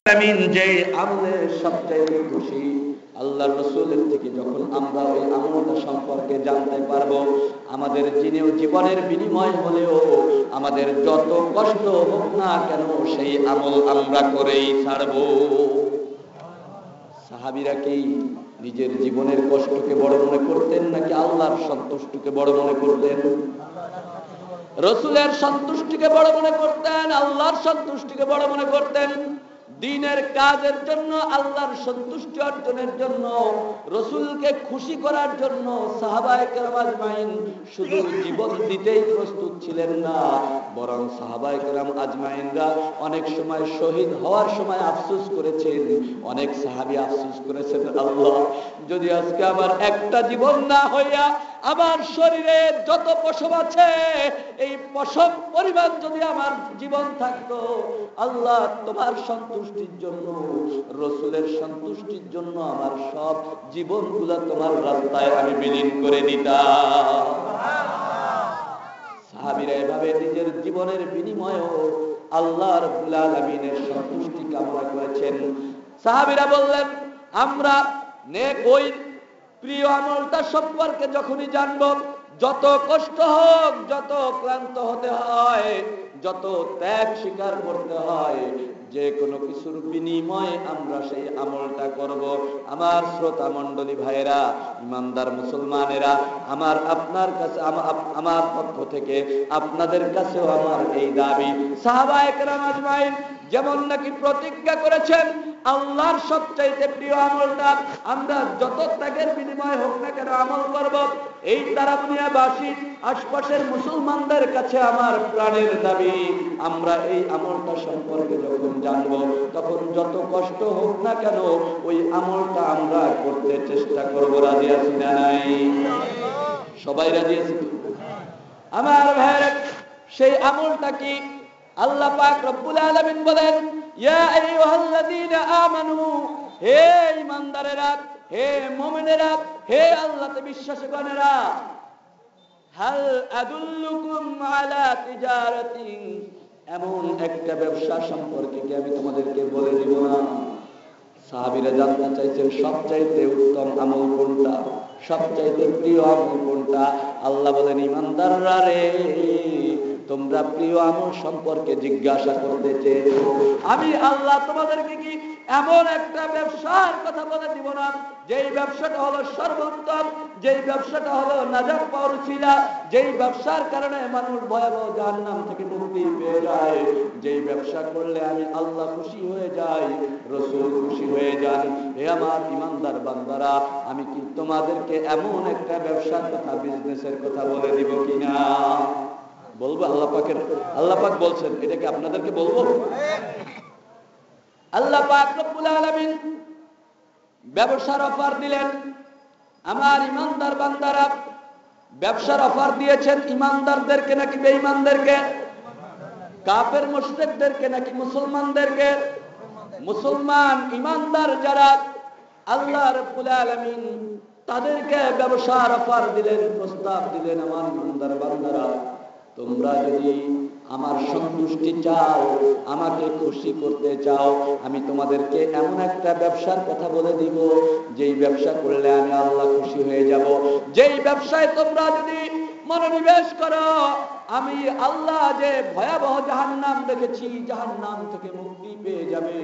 আমিন যে আমলে সবচেয়ে খুশি আল্লাহর রাসূলের থেকে যখন আমরা ওই আমলটা সম্পর্কে জানতে পারবো, আমাদের জীবনের বিনিময় হলেও আমাদের যত কষ্ট হোক না কেন সেই আমল আমরা করেই ছাড়বো। সাহাবীরা কি নিজের জীবনের কষ্টকে বড় মনে করতেন নাকি আল্লাহর সন্তুষ্টিকে বড় মনে করতেন? রাসূলের সন্তুষ্টিকে বড় মনে করতেন, আল্লাহর সন্তুষ্টিকে বড় মনে করতেন। দ্বীনের কাজের জন্য, আল্লাহর সন্তুষ্টি অর্জনের জন্য, রাসূলকে খুশি করার জন্য সাহাবায়ে কেরাম আজমাইন শুধু জীবন দিতেই প্রস্তুত ছিলেন না, বরং সাহাবায়ে কেরাম আজমাইনরা অনেক সময় শহীদ হওয়ার সময় আফসোস করেছেন। অনেক সাহাবী আফসোস করেছেন, আল্লাহ যদি আজকে আমার একটা জীবন না হইয়া আমার শরীরে যত পশম আছে এই পশম পরিমাণ যদি আমার জীবন থাকতো, আল্লাহ তোমার সন্তুষ্টির জন্য, রাসূলের সন্তুষ্টির জন্য আমার সব জীবনগুলো তোমার রাস্তায় আমি বিলীন করে দিতাম। সাহাবীরা এভাবে নিজের জীবনের বিনিময়েও আল্লাহ রাব্বুল আলামিনের সন্তুষ্টি কামনা করেছেন। সাহাবীরা বললেন, আমরা নেক ওই প্রিয় আমলটা সম্পর্কে যখনই জানবো, যত কষ্ট হোক, যত ক্লান্ত হতে হয়, যত ত্যাগ স্বীকার করতে হয়, যে কোনো কিছুর বিনিময়ে আমরা সেই আমলটা করব। আমার শ্রোতা মণ্ডলী ভাইয়েরা, ইমানদার মুসলমানেরা, আমার আপনার কাছে, আমার পক্ষ থেকে আপনাদের কাছেও আমার এই দাবি, সাহাবায়ে কেরাম আজমাইন যেমন নাকি প্রতিজ্ঞা করেছেন আল্লাহর সবচাইতে প্রিয় আমলটা আমরা যত ত্যাগের বিনিময় হোক না কেন আমল করব, এই তারাবুনিয়াবাসী আশপাশের মুসলমানদের কাছে আমার প্রাণের দাবি, আমরা এই আমলটা সম্পর্কে যখন জানব, তখন যত কষ্ট হোক না কেন ওই আমলটা আমরা করতে চেষ্টা করব। রাজি আছি না নাই? সবাই রাজি আছি? আমার ভাইয়েরা, সেই আমলটা কি? আল্লাহ পাক রব্বুল আলামিন বলেন, ইয়া আইয়ুহাল্লাযীনা আমানু, হে ঈমানদারেরা, হে মুমিনেরা, হে আল্লাহতে বিশ্বাসীগণেরা, হাল আদুল্লুকুম আলা তিজারাতিন, এমন একটা ব্যবসা সম্পর্কে কি আমি তোমাদেরকে বলে দিব না? সাহাবীরা জানতে চাইছেন সবচাইতে উত্তম আমল কোনটা, সবচাইতে প্রিয় আমল কোনটা? আল্লাহ বলেন, ঈমানদাররা রে, তোমরা প্রিয় আমল সম্পর্কে জিজ্ঞাসা করতে চেয়েছো, আমি আল্লাহ তোমাদেরকে কি এমন একটা ব্যবসার কথা বলে দিব না, যেই ব্যবসাটা হলো সর্বোত্তম, যেই ব্যবসাটা হলো নাজাত পাওয়ার উসিলা, যেই ব্যবসার কারণে মানুষ ভয়াবহ জাহান্নাম থেকে মুক্তি পেয়ে যায়, যেই ব্যবসা করলে আমি আল্লাহ খুশি হয়ে যাই, রাসূল খুশি হয়ে যান। হে আমার ঈমানদার বান্দারা, আমি কি তোমাদেরকে এমন একটা ব্যবসার কথা, বিজনেসের কথা বলে দিব কিনা? বলবো? আল্লাহ পাক বলছেন, এটা কি আপনাদেরকে বলবো? আল্লাহ পাক রব্বুল আলামিন ব্যবসার অফার দিলেন। আমার ঈমানদার বান্দারা, ব্যবসার অফার দিয়েছেন ঈমানদারদেরকে নাকি বেঈমানদেরকে? কাফের মুশরিকদেরকে নাকি মুসলমানদেরকে? মুসলমান ঈমানদার যারা, আল্লাহ রাব্বুল আলামিন তাদেরকে ব্যবসার অফার দিলেন, প্রস্তাব দিলেন, আমার ঈমানদার বান্দারা, তোমরা যদি আমার সন্তুষ্টি চাও, আমাকে খুশি করতে চাও, আমি তোমাদেরকে এমন একটা ব্যবসার কথা বলে দিব, যেই ব্যবসা করলে আমি আল্লাহ খুশি হয়ে যাব, যেই ব্যবসায় তোমরা যদি মনোনিবেশ করো, আমি আল্লাহ যে ভয়াবহ জাহান্নাম দেখেছি, জাহান্নাম থেকে মুক্তি পেয়ে যাবে।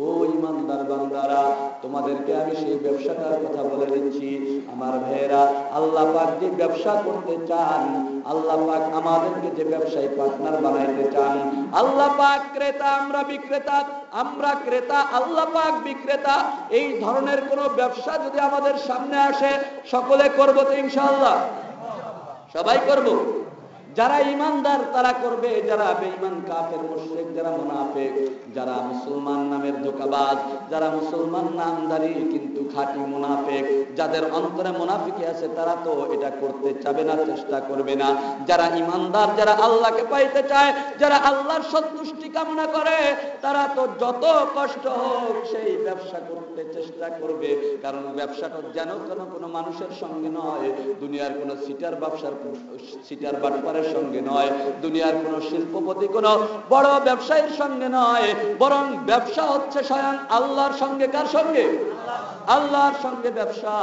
ও ঈমানদার বান্দারা, তোমাদেরকে আমি সেই ব্যবসাটার কথা বলে দিচ্ছি। আমার ভাইয়েরা, আল্লাহ পাক যে ব্যবসা করতে চান, আল্লাহ পাক আমাদেরকে যে ব্যবসায়ী পার্টনার বানাইতে চান, আল্লাহ পাক ক্রেতা, আমরা বিক্রেতা, আমরা ক্রেতা, আল্লাহ পাক বিক্রেতা, এই ধরনের কোন ব্যবসা যদি আমাদের সামনে আসে, সকলে করব তো ইনশাআল্লাহ? সবাই করব। যারা ঈমানদার তারা করবে, যারা বেঈমান কাফের মুশরিক, যারা মুনাফিক, যারা মুসলমান নামের ধোঁকাবাজ, যারা মুসলমান নামধারী কিন্তু খাঁটি মুনাফিক, যাদের অন্তরে মুনাফিকি আছে, তারা তো এটা করতে চাবে না, চেষ্টা করবে না। যারা ঈমানদার, যারা আল্লাহকে পাইতে চায়, যারা আল্লাহর সন্তুষ্টি কামনা করে, তারা তো যত কষ্ট হোক সেই ব্যবসা করতে চেষ্টা করবে। কারণ ব্যবসাটা যেন কোনো মানুষের সঙ্গে নয়, দুনিয়ার কোনো সিটার বাটপারের ব্যবসায়ের সঙ্গে নয়, দুনিয়ার কোন শিল্পপতি কোন বড় ব্যবসায়ীর সঙ্গে নয়, বরং ব্যবসা হচ্ছে স্বয়ং আল্লাহর সঙ্গে। কার সঙ্গে? আল্লাহর সঙ্গে ব্যবসা।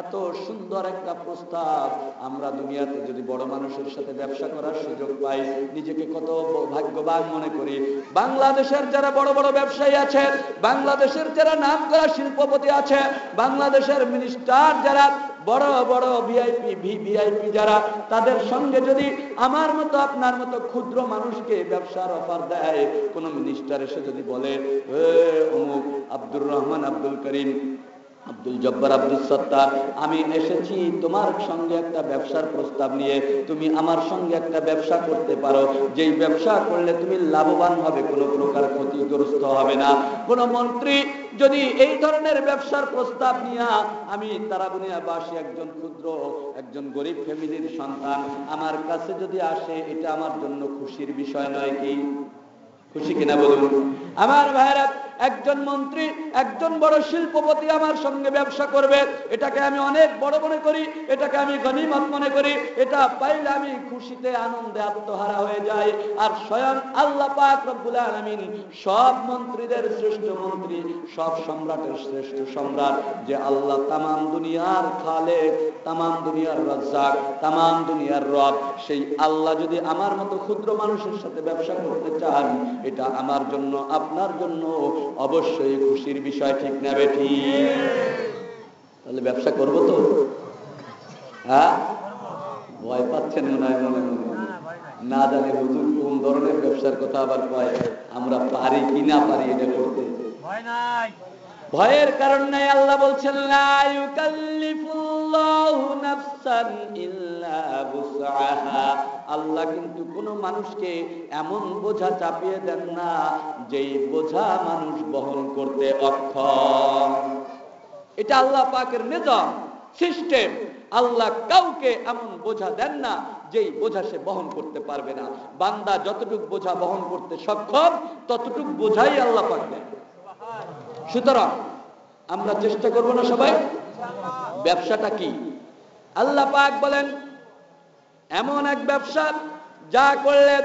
এত সুন্দর একটা প্রস্তাব। আমরা দুনিয়াতে যদি বড় মানুষের সাথে ব্যবসা করার সুযোগ পাই, নিজেকে কত ভাগ্যবান মনে করি। বাংলাদেশের যারা বড় বড় ব্যবসায়ী আছে, বাংলাদেশের যারা নামকরা শিল্পপতি আছে, বাংলাদেশের মিনিস্টার যারা বড় বড় ভিআইপি যারা, তাদের সঙ্গে যদি আমার মতো আপনার মতো ক্ষুদ্র মানুষকে ব্যবসার অফার দেয়, কোন মিনিস্টার এসে যদি বলে, অমুক আব্দুর রহমান, আব্দুল করিম, আব্দুল জব্বার, আব্দুল সত্তার, আমি এসেছি তোমার সঙ্গে একটা ব্যবসার প্রস্তাব নিয়ে, তুমি আমার সঙ্গে একটা ব্যবসা করতে পারো, যেই ব্যবসা করলে তুমি লাভবান হবে, কোনো প্রকার ক্ষতিগ্রস্ত হবে না। কোন মন্ত্রী যদি এই ধরনের ব্যবসার প্রস্তাব নিয়ে, আমি তারাবুনিয়াবাসী একজন ক্ষুদ্র, একজন গরিব ফ্যামিলির সন্তান, আমার কাছে যদি আসে, এটা আমার জন্য খুশির বিষয় নয় কি? খুশি কিনা বলুন আমার ভাইরা? একজন মন্ত্রী, একজন বড় শিল্পপতি আমার সঙ্গে ব্যবসা করবে, এটাকে আমি অনেক বড় মনে করি, এটাকে আমি গনিমত মনে করি। এটা পাইলে আমি খুশিতে আনন্দে আত্মহারা হয়ে যাই। আর স্বয়ং আল্লাহ পাক রব্বুল আলামিন সব মন্ত্রীদের শ্রেষ্ঠ মন্ত্রী, সব সম্রাটের শ্রেষ্ঠ সম্রাট, যে আল্লাহ তামাম দুনিয়ার খালেক, তামাম দুনিয়ার রাজ্জাক, তামাম দুনিয়ার রব, সেই আল্লাহ যদি আমার মতো ক্ষুদ্র মানুষের সাথে ব্যবসা করতে চান, এটা আমার জন্য, আপনার জন্য অবশ্যই খুশির বিষয়। ঠিক না বেঠি? তাহলে ব্যবসা করবো তো? হ্যাঁ, ভয় পাচ্ছেন মনে হয় মনে মনে, না জানে হুজুর কোন ধরনের ব্যবসার কথা আবার কয়, আমরা পারি কি না পারি এটা করতে। ভয় নাই, ভয়ের কারণ নাই। আল্লাহ বলছেন, লা ইউকাল্লিফুল্লাহু নাফসান ইল্লা বুসআহা। আল্লাহ কিন্তু কোন মানুষকে এমন বোঝা চাপিয়ে দেন না যেই বোঝা মানুষ বহন করতে অক্ষম। এটা আল্লাহ পাকের নিজাম, সিস্টেম। আল্লাহ কাউকে এমন বোঝা দেন না যেই বোঝা সে বহন করতে পারবে না। বান্দা যতটুকু বোঝা বহন করতে সক্ষম, ততটুকু বোঝাই আল্লাহ পাক দেন। সুতরাং আমরা চেষ্টা করব না সবাই? ব্যবসাটা কি? আল্লাহ পাক বলেন, এমন এক ব্যবসা যা করলে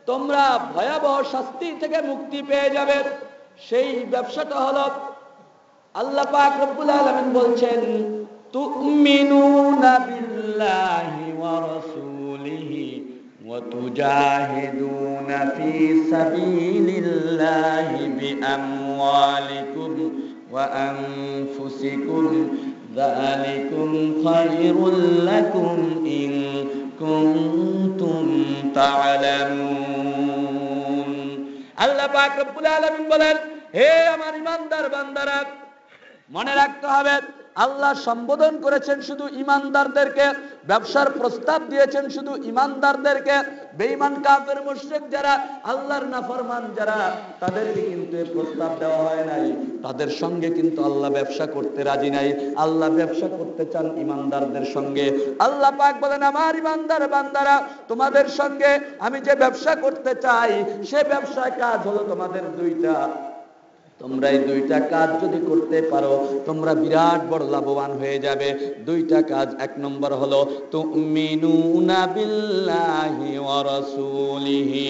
তোমরা ভয়াবহ শাস্তি থেকে মুক্তি পেয়ে যাবে। সেই ব্যবসাটা হলো, আল্লাহ পাক রব্বুল আলামিন বলছেন, তুমিনুনা বিল্লাহি ওয়া রাসূলিহি ওয়া তুজাহিদুনা ফি সাবিলিল্লাহি বিআমওয়ালিকুম ওয়া আনফুসিকুম, যালিকুম খায়রুল লাকুম ইন কুনতুম তা'লামুন। আল্লাহ পাক রব্বুল আলামিন বলেন, হে আমার ঈমানদার বান্দারা, মনে রাখতে হবে, আল্লাহ সম্বোধন করেছেন শুধু ঈমানদারদেরকে, ব্যবসার প্রস্তাব দিয়েছেন শুধু ঈমানদারদেরকে। বেঈমান কাফের মুশরিক যারা, আল্লাহর নাফরমান যারা, তাদেরকে কিন্তু এই প্রস্তাব দেওয়া হয় নাই। তাদের সঙ্গে কিন্তু আল্লাহ ব্যবসা করতে রাজি নাই। আল্লাহ ব্যবসা করতে চান ঈমানদারদের সঙ্গে। আল্লাহ পাক বলেন, আমার ঈমানদার বান্দারা, তোমাদের সঙ্গে আমি যে ব্যবসা করতে চাই, সে ব্যবসায় কাজ হলো তোমাদের দুইটা। তোমরা এই দুইটা কাজ যদি করতে পারো, তোমরা বিরাট বড় লাভবান হয়ে যাবে। দুইটা কাজ, এক নম্বর হলো তুমিনুনা বিল্লাহি ওয়া রাসূলিহি।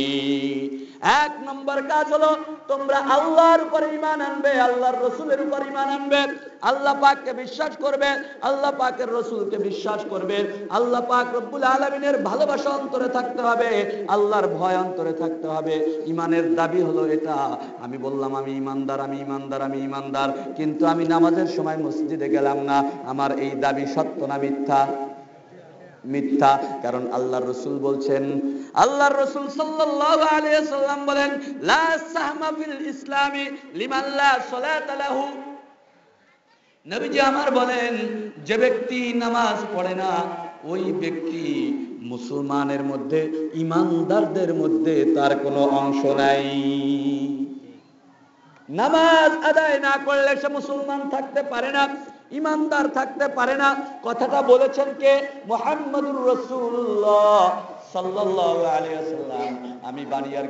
এক নম্বর কাজ হলো তোমরা আল্লাহর উপর ঈমান আনবে, আল্লাহর রাসূলের উপর ঈমান আনবে, আল্লাহ পাককে বিশ্বাস করবে, আল্লাহ পাকের রাসূলকে বিশ্বাস করবে। আল্লাহ পাক রব্বুল আলামিনের ভালোবাসা অন্তরে থাকতে হবে, আল্লাহর ভয় অন্তরে থাকতে হবে। ঈমানের দাবি হলো এটা। আমি বললাম আমি ঈমানদার, আমি ঈমানদার, আমি ঈমানদার, কিন্তু আমি নামাজের সময় মসজিদে গেলাম না। আমার এই দাবি সত্য না মিথ্যা? মিথ্যা। কারণ আল্লাহর রাসূল বলছেন, আল্লাহর রাসূল সাল্লাল্লাহু আলাইহি ওয়াসাল্লাম বলেন, লা সাহমা ফিল ইসলামি লিমান লা সালাতা লাহু। নবীজি আমার বলেন, যে ব্যক্তি নামাজ পড়ে না, ওই ব্যক্তি মুসলমানের মধ্যে, ঈমানদারদের মধ্যে তার কোনো অংশ নাই। নামাজ আদায় না করলে সে মুসলমান থাকতে পারে না, ঈমানদার থাকতে পারে না। কথাটা বলেছেন কে? মুহাম্মদুর রাসূলুল্লাহ সাল্লাল্লাহু আলাইহি ওয়াসাল্লাম। আমি বানিয়ার